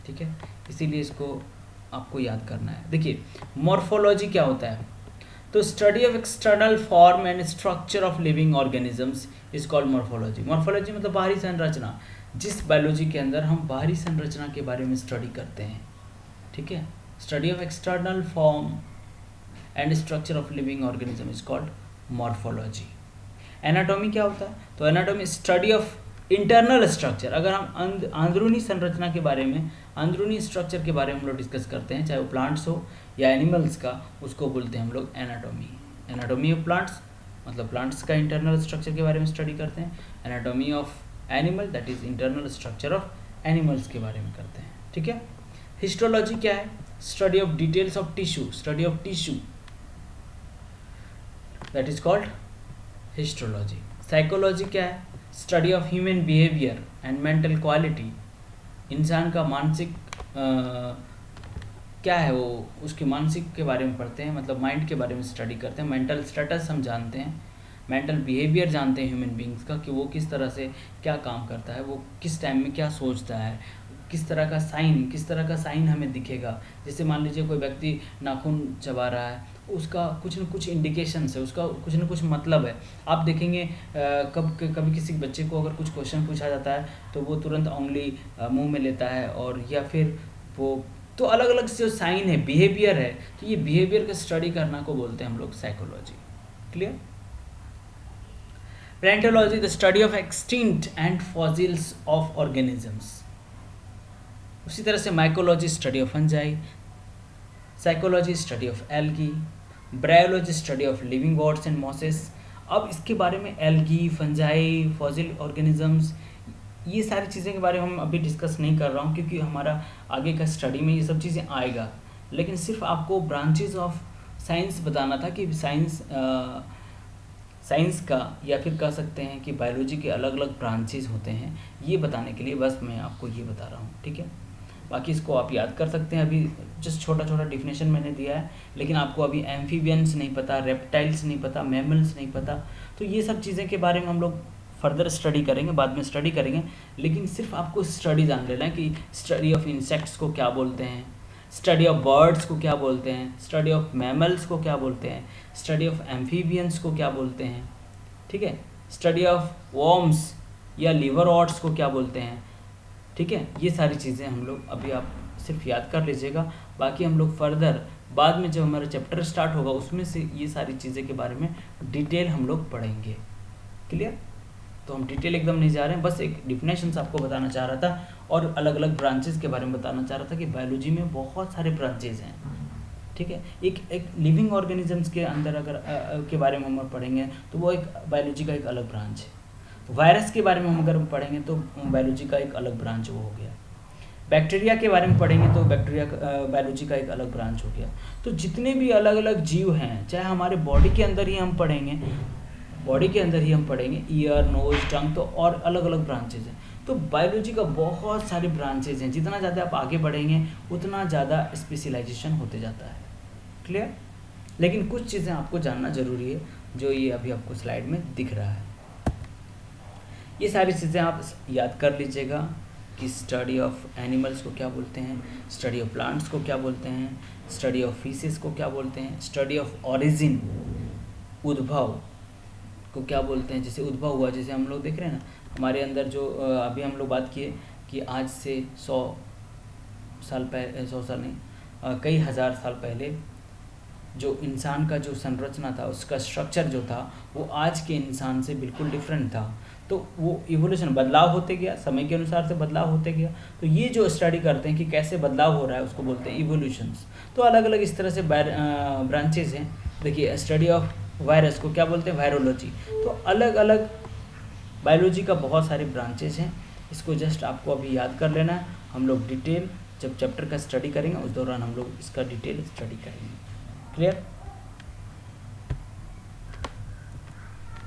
ठीक है। इसीलिए इसको आपको याद करना है। देखिए, मॉर्फोलॉजी क्या होता है? तो study of external form and structure of living organisms is called morphology. Morphology मतलब बाहरी संरचना। जिस बायोलॉजी के अंदर हम बाहरी संरचना के बारे में स्टडी करते हैं, ठीक है। Study of external form and structure of living organism is called morphology. Anatomy क्या होता है? तो anatomy study of internal structure. अगर हम अंदरूनी संरचना के बारे में, अंदरूनी स्ट्रक्चर के बारे में हम लोग डिस्कस करते हैं, चाहे वो प्लांट्स हो या एनिमल्स का, उसको बोलते हैं हम लोग एनाटॉमी। एनाटॉमी ऑफ प्लांट्स मतलब प्लांट्स का इंटरनल स्ट्रक्चर के बारे में स्टडी करते हैं। Anatomy of animal that is internal structure of animals के बारे में करते हैं, ठीक है। हिस्टोलॉजी क्या है? Study of details of tissue, study of tissue that is called histology. Psychology क्या है? Study of human behaviour and mental quality. इंसान का मानसिक क्या है, वो उसके मानसिक के बारे में पढ़ते हैं, मतलब माइंड के बारे में स्टडी करते हैं। मेंटल स्टेटस हम जानते हैं, मेंटल बिहेवियर जानते हैं ह्यूमन बींग्स का, कि वो किस तरह से क्या काम करता है, वो किस टाइम में क्या सोचता है, किस तरह का साइन हमें दिखेगा। जैसे मान लीजिए कोई व्यक्ति नाखून चबा रहा है, उसका कुछ न कुछ इंडिकेशंस है, उसका कुछ न कुछ मतलब है। आप देखेंगे कभी किसी बच्चे को अगर कुछ क्वेश्चन पूछा जाता है तो वो तुरंत उंगली मुंह में लेता है, और या फिर वो, तो अलग अलग जो साइन है, बिहेवियर है, तो ये बिहेवियर का स्टडी करना को बोलते हैं हम लोग psychology. Clear? Palaeontology the study of extinct and fossils of organisms. उसी तरह से mycology study of fungi, psychology study of algae, bryology study of living wards and mosses. अब इसके बारे में एल्गी, फंजाई, फॉसिल ऑर्गेनिजम्स, ये सारी चीज़ें के बारे में हम अभी डिस्कस नहीं कर रहा हूँ, क्योंकि हमारा आगे का स्टडी में ये सब चीज़ें आएगा। लेकिन सिर्फ आपको ब्रांचेज ऑफ साइंस बताना था कि साइंस का, या फिर कह सकते हैं कि बायोलॉजी के अलग अलग ब्रांचेज होते हैं, ये बताने के लिए बस मैं आपको ये बता रहा हूँ, ठीक है। बाकी इसको आप याद कर सकते हैं। अभी जस्ट छोटा छोटा डिफिनेशन मैंने दिया है, लेकिन आपको अभी एम्फीबियंस नहीं पता, रेप्टाइल्स नहीं पता, मैमल्स नहीं पता, तो ये सब चीज़ें के बारे में हम लोग फर्दर स्टडी करेंगे, बाद में स्टडी करेंगे। लेकिन सिर्फ आपको स्टडी जान लेना है कि स्टडी ऑफ इंसेक्ट्स को क्या बोलते हैं, स्टडी ऑफ बर्ड्स को क्या बोलते हैं, स्टडी ऑफ मैमल्स को क्या बोलते हैं, स्टडी ऑफ एम्फीबियंस को क्या बोलते हैं, ठीक है, स्टडी ऑफ वर्म्स या लिवर ऑट्स को क्या बोलते हैं, ठीक है। ये सारी चीज़ें हम लोग अभी आप सिर्फ याद कर लीजिएगा, बाकी हम लोग फर्दर बाद में जब हमारा चैप्टर स्टार्ट होगा उसमें से ये सारी चीज़ें के बारे में डिटेल हम लोग पढ़ेंगे। क्लियर? तो हम डिटेल एकदम नहीं जा रहे हैं, बस एक डिफिनेशंस आपको बताना चाह रहा था और अलग अलग ब्रांचेस के बारे में बताना चाह रहा था कि बायोलॉजी में बहुत सारे ब्रांचेज हैं, ठीक है। एक लिविंग ऑर्गेनिजम्स के अंदर अगर के बारे में हम पढ़ेंगे तो वो एक बायोलॉजी का एक अलग ब्रांच है। वायरस के बारे में हम अगर पढ़ेंगे तो बायोलॉजी का एक अलग ब्रांच वो हो गया। बैक्टीरिया के बारे में पढ़ेंगे तो बैक्टीरिया बायोलॉजी का एक अलग ब्रांच हो गया। तो जितने भी अलग अलग जीव हैं, चाहे हमारे बॉडी के अंदर ही हम पढ़ेंगे, ईयर, नोज, टंग, तो और अलग अलग ब्रांचेज हैं। तो बायोलॉजी का बहुत सारे ब्रांचेज हैं, जितना ज़्यादा आप आगे बढ़ेंगे उतना ज़्यादा स्पेशलाइजेशन होते जाता है। क्लियर? लेकिन कुछ चीज़ें आपको जानना ज़रूरी है, जो ये अभी आपको स्लाइड में दिख रहा है। ये सारी चीज़ें आप याद कर लीजिएगा कि स्टडी ऑफ एनिमल्स को क्या बोलते हैं, स्टडी ऑफ प्लांट्स को क्या बोलते हैं, स्टडी ऑफ फिशेस को क्या बोलते हैं, स्टडी ऑफ ओरिजिन, उद्भव को क्या बोलते हैं। जैसे उद्भव हुआ, जैसे हम लोग देख रहे हैं ना, हमारे अंदर जो अभी हम लोग बात किए कि आज से 100 साल पहले, 100 साल नहीं, कई हज़ार साल पहले जो इंसान का जो संरचना था, उसका स्ट्रक्चर जो था, वो आज के इंसान से बिल्कुल डिफरेंट था। तो वो इवोल्यूशन, बदलाव होते गया, समय के अनुसार से बदलाव होते गया। तो ये जो स्टडी करते हैं कि कैसे बदलाव हो रहा है, उसको बोलते हैं इवोल्यूशंस। तो अलग अलग इस तरह से ब्रांचेज हैं। देखिए, स्टडी ऑफ वायरस को क्या बोलते हैं, वायरोलॉजी। तो अलग अलग बायोलॉजी का बहुत सारे ब्रांचेज हैं, इसको जस्ट आपको अभी याद कर लेना है। हम लोग डिटेल जब चैप्टर का स्टडी करेंगे उस दौरान हम लोग इसका डिटेल स्टडी करेंगे। क्लियर?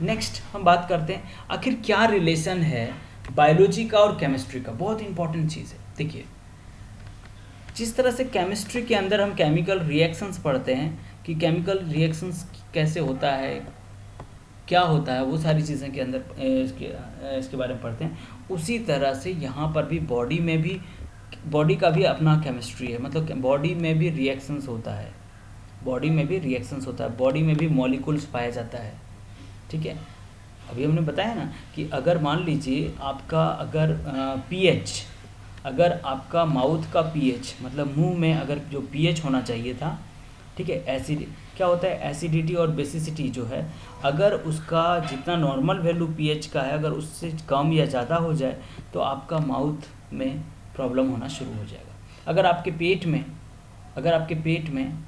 नेक्स्ट हम बात करते हैं आखिर क्या रिलेशन है बायोलॉजी का और केमिस्ट्री का। बहुत इंपॉर्टेंट चीज़ है। देखिए, जिस तरह से केमिस्ट्री के अंदर हम केमिकल रिएक्शंस पढ़ते हैं कि केमिकल रिएक्शंस कैसे होता है, क्या होता है, वो सारी चीज़ें के अंदर इसके बारे में पढ़ते हैं, उसी तरह से यहाँ पर भी बॉडी का भी अपना केमिस्ट्री है। मतलब बॉडी में भी रिएक्शंस होता है, बॉडी में भी मॉलिक्यूल्स पाया जाता है, ठीक है। अभी हमने बताया ना कि अगर मान लीजिए आपका अगर पीएच, अगर आपका माउथ का पीएच, मतलब मुंह में अगर जो पीएच होना चाहिए था, ठीक है, एसिड क्या होता है, एसिडिटी और बेसिसिटी जो है, अगर उसका जितना नॉर्मल वैल्यू पीएच का है, अगर उससे कम या ज़्यादा हो जाए तो आपका माउथ में प्रॉब्लम होना शुरू हो जाएगा। अगर आपके पेट में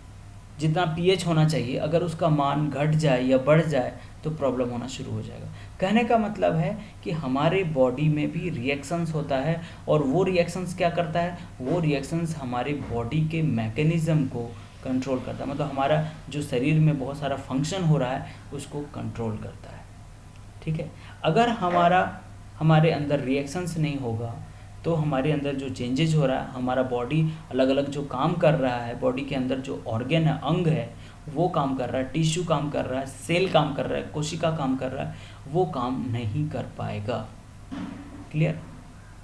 जितना पीएच होना चाहिए, अगर उसका मान घट जाए या बढ़ जाए तो प्रॉब्लम होना शुरू हो जाएगा। कहने का मतलब है कि हमारे बॉडी में भी रिएक्शंस होता है, और वो रिएक्शंस क्या करता है, वो रिएक्शंस हमारे बॉडी के मैकेनिज़्म को कंट्रोल करता है। मतलब हमारा जो शरीर में बहुत सारा फंक्शन हो रहा है उसको कंट्रोल करता है, ठीक है। अगर हमारे अंदर रिएक्शंस नहीं होगा तो हमारे अंदर जो चेंजेज हो रहा है, हमारा बॉडी अलग अलग जो काम कर रहा है, बॉडी के अंदर जो ऑर्गन है, अंग है, वो काम कर रहा है, टिश्यू काम कर रहा है, सेल काम कर रहा है, कोशिका काम कर रहा है, वो काम नहीं कर पाएगा। क्लियर?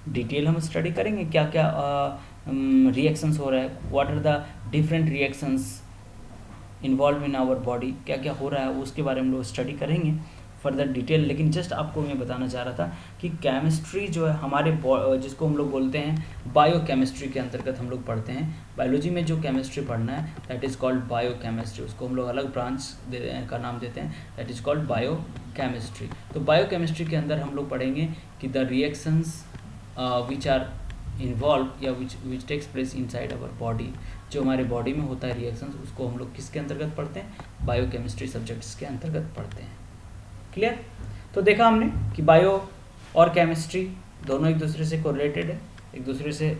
डिटेल हम स्टडी करेंगे क्या क्या रिएक्शंस हो रहा है, what are the different reactions involve in our body, क्या क्या हो रहा है उसके बारे में लोग स्टडी करेंगे फर्दर डिटेल। लेकिन जस्ट आपको मैं बताना चाह रहा था कि केमिस्ट्री जो है हमारे जिसको हम लोग बोलते हैं बायोकेमिस्ट्री के अंतर्गत हम लोग पढ़ते हैं। बायोलॉजी में जो केमिस्ट्री पढ़ना है दैट इज़ कॉल्ड बायोकेमिस्ट्री, उसको हम लोग अलग ब्रांच का नाम देते हैं, दैट इज़ कॉल्ड बायोकेमिस्ट्री। तो बायोकेमिस्ट्री के अंदर हम लोग पढ़ेंगे कि the reactions which are involve या which takes place inside our body, जो हमारे बॉडी में होता है रिएक्शंस, उसको हम लोग किसके अंतर्गत पढ़ते हैं, बायोकेमिस्ट्री सब्जेक्ट्स के अंतर्गत पढ़ते हैं। क्लियर? तो देखा हमने कि बायो और केमिस्ट्री दोनों एक दूसरे से कोरिलेटेड है, एक दूसरे से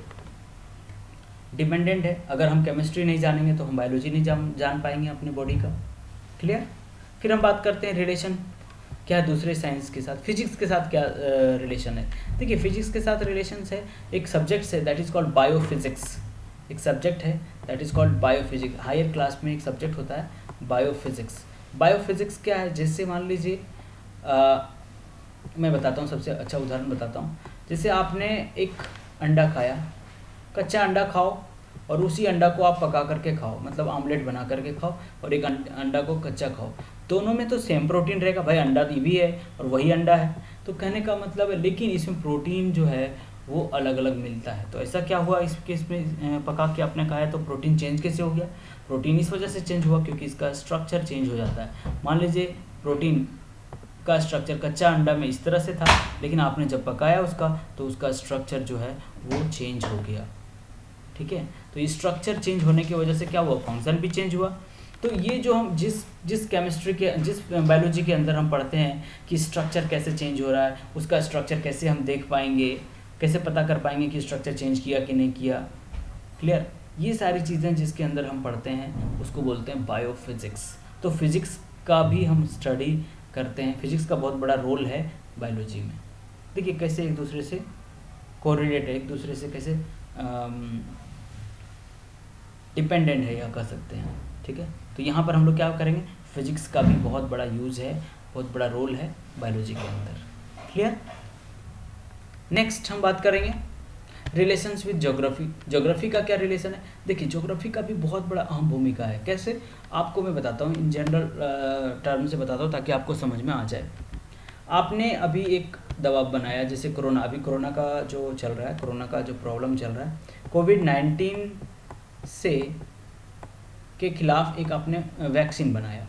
डिपेंडेंट है। अगर हम केमिस्ट्री नहीं जानेंगे तो हम बायोलॉजी नहीं जान पाएंगे अपनी बॉडी का। क्लियर? फिर हम बात करते हैं रिलेशन क्या दूसरे साइंस के साथ, फिजिक्स के साथ क्या रिलेशन है? देखिए फिजिक्स के साथ रिलेशन है, एक सब्जेक्ट है दैट इज़ कॉल्ड बायोफिजिक्स, एक सब्जेक्ट है that is called biophysics. Higher class में एक सब्जेक्ट होता है बायोफिजिक्स। बायोफिजिक्स क्या है? जैसे मान लीजिए मैं बताता हूँ, सबसे अच्छा उदाहरण बताता हूँ। जैसे आपने एक अंडा खाया, कच्चा अंडा खाओ और उसी अंडा को आप पका करके खाओ, मतलब आमलेट बना करके खाओ, और एक अंडा को कच्चा खाओ, दोनों में तो सेम प्रोटीन रहेगा भाई, अंडा तो भी है और वही अंडा है, तो कहने का मतलब है, लेकिन इसमें प्रोटीन जो है वो अलग अलग मिलता है। तो ऐसा क्या हुआ इस केस में, पका के आपने खाया तो प्रोटीन चेंज कैसे हो गया? प्रोटीन इस वजह से चेंज हुआ क्योंकि इसका स्ट्रक्चर चेंज हो जाता है। मान लीजिए प्रोटीन का स्ट्रक्चर कच्चा अंडा में इस तरह से था, लेकिन आपने जब पकाया उसका तो उसका स्ट्रक्चर जो है वो चेंज हो गया, ठीक है। तो ये स्ट्रक्चर चेंज होने की वजह से क्या हुआ? फंक्शन भी चेंज हुआ। तो ये जो हम जिस केमिस्ट्री के, जिस बायोलॉजी के अंदर हम पढ़ते हैं कि स्ट्रक्चर कैसे चेंज हो रहा है, उसका स्ट्रक्चर कैसे हम देख पाएंगे, कैसे पता कर पाएंगे कि स्ट्रक्चर चेंज किया कि नहीं किया, क्लियर? ये सारी चीज़ें जिसके अंदर हम पढ़ते हैं उसको बोलते हैं बायोफिजिक्स। तो फिजिक्स का भी हम स्टडी करते हैं, फिजिक्स का बहुत बड़ा रोल है बायोलॉजी में। देखिए कैसे एक दूसरे से कोरिलेट है, एक दूसरे से कैसे डिपेंडेंट है या कह सकते हैं, ठीक है। तो यहाँ पर हम लोग क्या करेंगे, फिजिक्स का भी बहुत बड़ा यूज़ है, बहुत बड़ा रोल है बायोलॉजी के अंदर, क्लियर। नेक्स्ट हम बात करेंगे रिलेशंस विद ज्योग्राफी। ज्योग्राफी का क्या रिलेशन है? देखिए ज्योग्राफी का भी बहुत बड़ा अहम भूमिका है। कैसे? आपको मैं बताता हूँ, इन जनरल टर्म से बताता हूँ ताकि आपको समझ में आ जाए। आपने अभी एक दवा बनाया, जैसे कोरोना, अभी कोरोना का जो चल रहा है, कोरोना का जो प्रॉब्लम चल रहा है, कोविड-19 से के खिलाफ एक आपने वैक्सीन बनाया,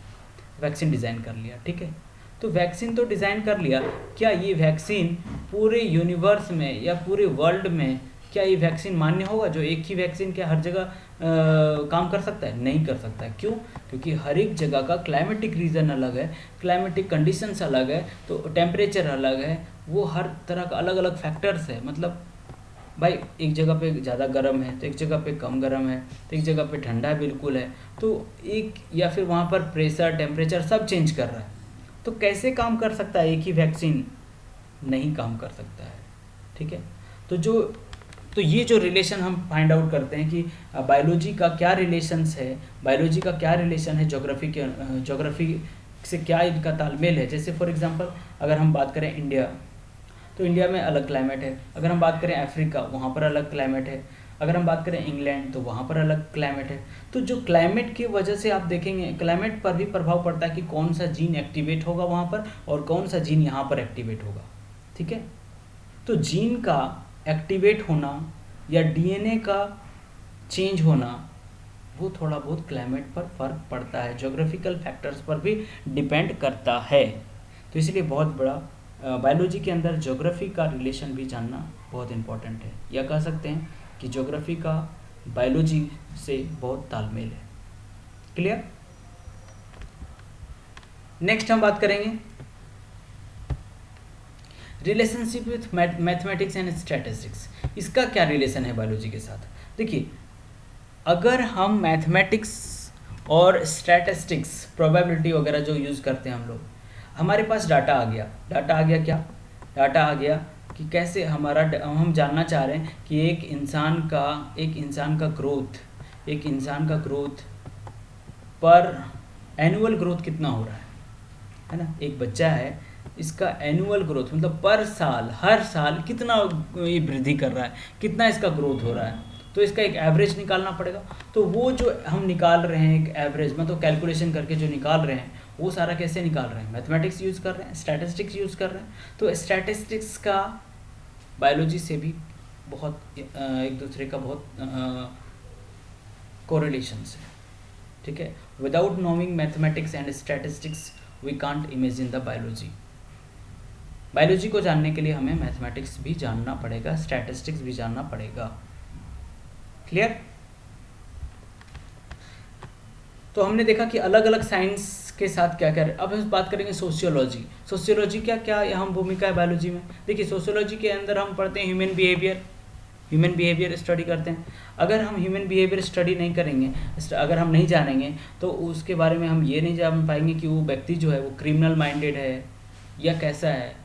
वैक्सीन डिज़ाइन कर लिया, ठीक है। तो वैक्सीन तो डिज़ाइन कर लिया, क्या ये वैक्सीन पूरे यूनिवर्स में या पूरे वर्ल्ड में क्या ये वैक्सीन मान्य होगा? जो एक ही वैक्सीन क्या हर जगह काम कर सकता है? नहीं कर सकता है। क्यों? क्योंकि हर एक जगह का क्लाइमेटिक रीजन अलग है, क्लाइमेटिक कंडीशंस अलग है, तो टेम्परेचर अलग है, वो हर तरह का अलग अलग फैक्टर्स है। मतलब भाई एक जगह पे ज़्यादा गर्म है तो एक जगह पे कम गर्म है, तो एक जगह पे ठंडा बिल्कुल है, तो एक या फिर वहाँ पर प्रेशर, टेम्परेचर सब चेंज कर रहा है। तो कैसे काम कर सकता है एक ही वैक्सीन? नहीं काम कर सकता है, ठीक है। तो ये जो रिलेशन हम फाइंड आउट करते हैं कि बायोलॉजी का क्या रिलेशंस है, बायोलॉजी का क्या रिलेशन है ज्योग्राफी से, क्या इनका तालमेल है। जैसे फॉर एग्जांपल अगर हम बात करें इंडिया, तो इंडिया में अलग क्लाइमेट है। अगर हम बात करें अफ्रीका, वहाँ पर अलग क्लाइमेट है। अगर हम बात करें इंग्लैंड, तो वहाँ पर अलग क्लाइमेट है। तो जो क्लाइमेट की वजह से आप देखेंगे, क्लाइमेट पर भी प्रभाव पड़ता है कि कौन सा जीन एक्टिवेट होगा वहाँ पर और कौन सा जीन यहाँ पर एक्टिवेट होगा, ठीक है। तो जीन का एक्टिवेट होना या डीएनए का चेंज होना, वो थोड़ा बहुत क्लाइमेट पर फर्क पड़ता है, ज्योग्राफिकल फैक्टर्स पर भी डिपेंड करता है। तो इसलिए बहुत बड़ा बायोलॉजी के अंदर ज्योग्राफी का रिलेशन भी जानना बहुत इम्पॉर्टेंट है, या कह सकते हैं कि ज्योग्राफी का बायोलॉजी से बहुत तालमेल है, क्लियर। नेक्स्ट हम बात करेंगे relationship with mathematics and statistics. इसका क्या रिलेशन है बायोलॉजी के साथ? देखिए अगर हम मैथमेटिक्स और स्टैटिस्टिक्स, प्रोबेबिलिटी वगैरह जो यूज़ करते हैं हम लोग, हमारे पास डाटा आ गया क्या? डाटा आ गया कि कैसे हम जानना चाह रहे हैं कि एक इंसान का ग्रोथ पर एनुअल ग्रोथ कितना हो रहा है ना। एक बच्चा है, इसका एनुअल ग्रोथ मतलब पर साल, हर साल कितना ये वृद्धि कर रहा है, कितना इसका ग्रोथ हो रहा है, तो इसका एक एवरेज निकालना पड़ेगा। तो वो जो हम निकाल रहे हैं एक एवरेज, मतलब कैलकुलेशन करके जो निकाल रहे हैं, वो सारा कैसे निकाल रहे हैं? मैथमेटिक्स यूज़ कर रहे हैं, स्टैटिस्टिक्स यूज़ कर रहे हैं। तो स्टैटिस्टिक्स का बायोलॉजी से भी बहुत एक दूसरे का बहुत कोरिलेशंस है, ठीक है। Without knowing mathematics and statistics we can't imagine the biology. Biology को जानने के लिए हमें मैथमेटिक्स भी जानना पड़ेगा, स्टैटिस्टिक्स भी जानना पड़ेगा, क्लियर। तो हमने देखा कि अलग अलग साइंस के साथ क्या क्या। अब हम बात करेंगे सोशियोलॉजी क्या यहाँ भूमिका है बायोलॉजी में। देखिए सोशियोलॉजी के अंदर हम पढ़ते हैं ह्यूमन बिहेवियर स्टडी करते हैं। अगर हम ह्यूमन बिहेवियर स्टडी नहीं करेंगे, अगर हम नहीं जानेंगे, तो उसके बारे में हम ये नहीं जान पाएंगे कि वो व्यक्ति जो है वो क्रिमिनल माइंडेड है या कैसा है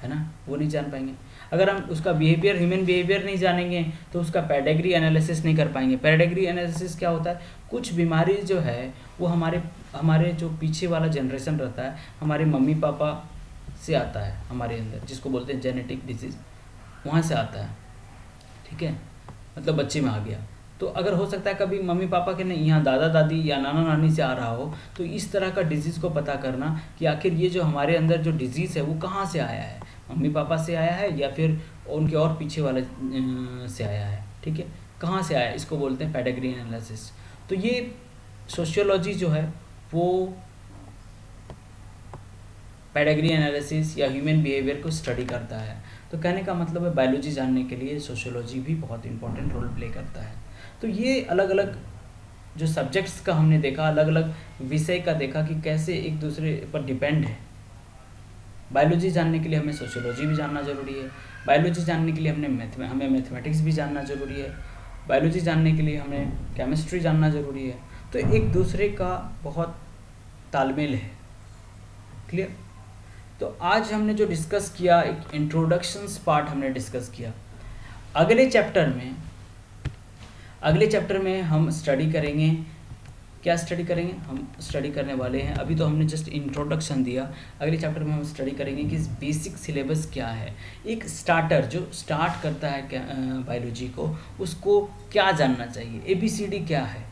ना, वो नहीं जान पाएंगे। अगर हम उसका बिहेवियर, ह्यूमन बिहेवियर नहीं जानेंगे तो उसका पेडिग्री एनालिसिस नहीं कर पाएंगे। पेडिग्री एनालिसिस क्या होता है, कुछ बीमारी जो है वो हमारे हमारे जो पीछे वाला जनरेशन रहता है, हमारे मम्मी पापा से आता है हमारे अंदर, जिसको बोलते हैं जेनेटिक डिजीज़, वहाँ से आता है, ठीक है, मतलब बच्चे में आ गया। तो अगर हो सकता है कभी मम्मी पापा के नहीं, यहाँ दादा दादी या नाना नानी से आ रहा हो, तो इस तरह का डिजीज़ को पता करना कि आखिर ये जो हमारे अंदर जो डिजीज़ है वो कहाँ से आया है, मम्मी पापा से आया है या फिर उनके और पीछे वाले से आया है, ठीक है, कहाँ से आया है, इसको बोलते हैं पेडिग्री एनालिसिस। तो ये सोशियोलॉजी जो है वो पेडिग्री एनालिसिस या ह्यूमन बिहेवियर को स्टडी करता है। तो कहने का मतलब है बायोलॉजी जानने के लिए सोशियोलॉजी भी बहुत इंपॉर्टेंट रोल प्ले करता है। तो ये अलग अलग जो सब्जेक्ट्स का हमने देखा, अलग अलग विषय का देखा कि कैसे एक दूसरे पर डिपेंड है। बायोलॉजी जानने के लिए हमें सोशियोलॉजी भी जानना ज़रूरी है, बायोलॉजी जानने के लिए हमें मैथमेटिक्स भी जानना ज़रूरी है, बायोलॉजी जानने के लिए हमें केमिस्ट्री जानना ज़रूरी है। तो एक दूसरे का बहुत तालमेल है। क्लियर? तो आज हमने जो डिस्कस किया, एक इंट्रोडक्शंस पार्ट हमने डिस्कस किया। अगले चैप्टर में हम स्टडी करेंगे, क्या स्टडी करेंगे, हम स्टडी करने वाले हैं, अभी तो हमने जस्ट इंट्रोडक्शन दिया। अगले चैप्टर में हम स्टडी करेंगे कि बेसिक सिलेबस क्या है, एक स्टार्टर जो स्टार्ट करता है बायोलॉजी को, उसको क्या जानना चाहिए, ABCD क्या है,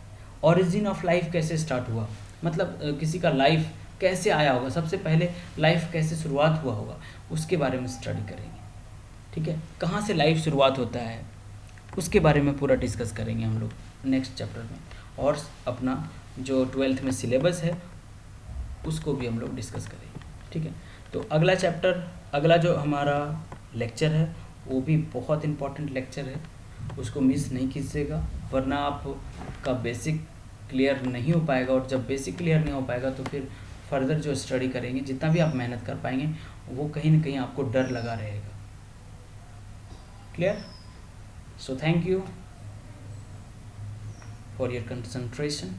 ओरिजिन ऑफ लाइफ कैसे स्टार्ट हुआ, मतलब किसी का लाइफ कैसे आया होगा, सबसे पहले लाइफ कैसे शुरुआत हुआ होगा, उसके बारे में स्टडी करेंगे, ठीक है, कहाँ से लाइफ शुरुआत होता है उसके बारे में पूरा डिस्कस करेंगे हम लोग नेक्स्ट चैप्टर में। और अपना जो 12th में सिलेबस है उसको भी हम लोग डिस्कस करेंगे, ठीक है। तो अगला जो हमारा लेक्चर है वो भी बहुत इम्पॉर्टेंट लेक्चर है, उसको मिस नहीं कीजिएगा, वरना आपका बेसिक क्लियर नहीं हो पाएगा, और जब बेसिक क्लियर नहीं हो पाएगा तो फिर फर्दर जो स्टडी करेंगे, जितना भी आप मेहनत कर पाएंगे, वो कहीं ना कहीं आपको डर लगा रहेगा। Clear? So thank you for your concentration.